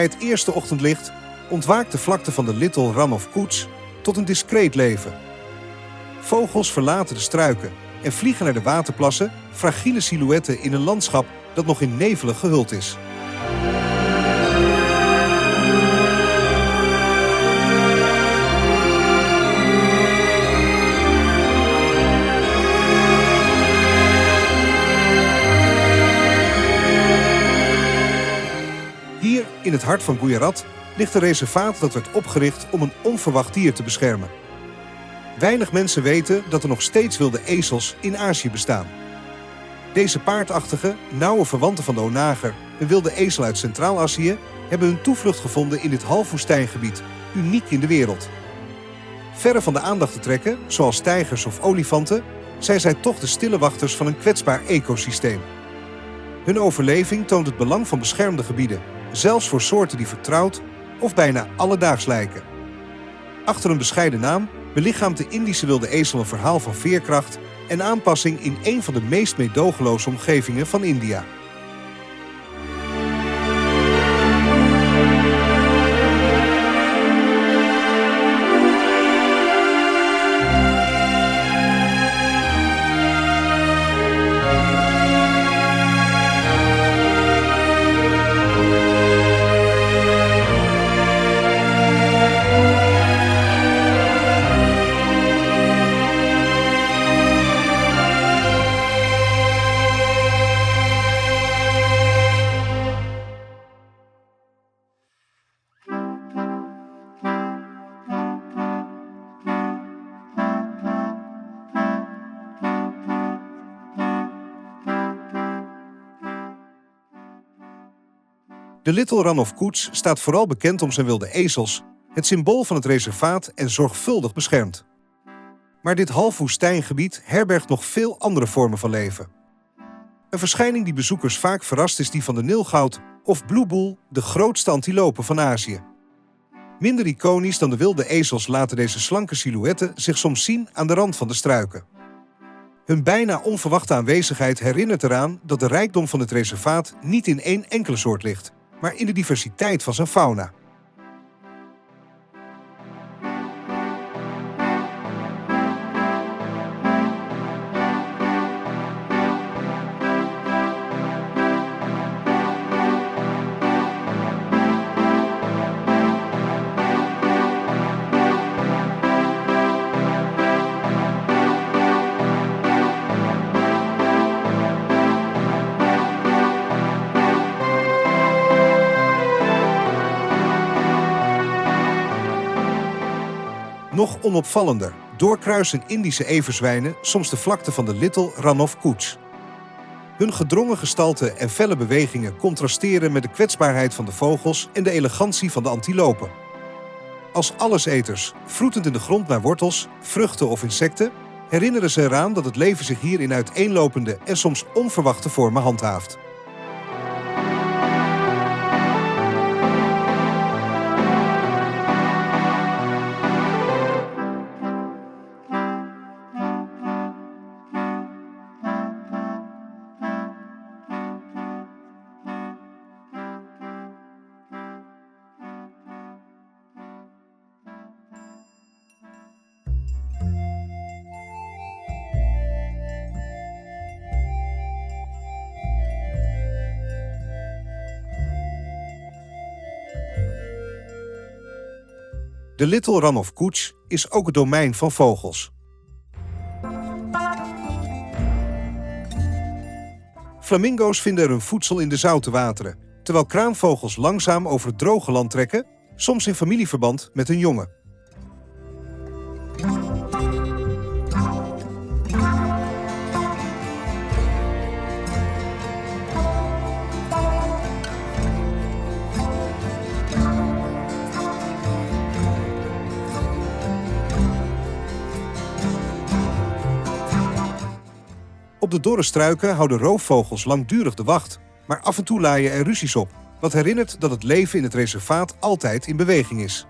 het eerste ochtendlicht ontwaakt de vlakte van de Little Run of Cooch tot een discreet leven. Vogels verlaten de struiken en vliegen naar de waterplassen, fragiele silhouetten in een landschap dat nog in nevelen gehuld is. Hier, in het hart van Gujarat, ligt een reservaat dat werd opgericht om een onverwacht dier te beschermen. Weinig mensen weten dat er nog steeds wilde ezels in Azië bestaan. Deze paardachtige, nauwe verwanten van de onager, een wilde ezel uit Centraal-Azië, hebben hun toevlucht gevonden in dit halfwoestijngebied, uniek in de wereld. Verre van de aandacht te trekken, zoals tijgers of olifanten, zijn zij toch de stille wachters van een kwetsbaar ecosysteem. Hun overleving toont het belang van beschermde gebieden, zelfs voor soorten die vertrouwd of bijna alledaags lijken. Achter een bescheiden naam belichaamt de Indische wilde ezel een verhaal van veerkracht en aanpassing in een van de meest meedogenloze omgevingen van India. De Little Run of Cooch staat vooral bekend om zijn wilde ezels, het symbool van het reservaat en zorgvuldig beschermd. Maar dit halfwoestijngebied herbergt nog veel andere vormen van leven. Een verschijning die bezoekers vaak verrast is die van de nilgoud of blue bull, de grootste antilopen van Azië. Minder iconisch dan de wilde ezels laten deze slanke silhouetten zich soms zien aan de rand van de struiken. Hun bijna onverwachte aanwezigheid herinnert eraan dat de rijkdom van het reservaat niet in één enkele soort ligt, maar in de diversiteit van zijn fauna. Nog onopvallender doorkruisen Indische everzwijnen soms de vlakte van de Little Run of Cooch. Hun gedrongen gestalte en felle bewegingen contrasteren met de kwetsbaarheid van de vogels en de elegantie van de antilopen. Als alleseters, vroetend in de grond naar wortels, vruchten of insecten, herinneren ze eraan dat het leven zich hier in uiteenlopende en soms onverwachte vormen handhaaft. De Little Run of Cooch is ook het domein van vogels. Flamingo's vinden er hun voedsel in de zoute wateren, terwijl kraanvogels langzaam over het droge land trekken, soms in familieverband met hun jongen. Op de dorre struiken houden roofvogels langdurig de wacht, maar af en toe laaien er ruzies op, wat herinnert dat het leven in het reservaat altijd in beweging is.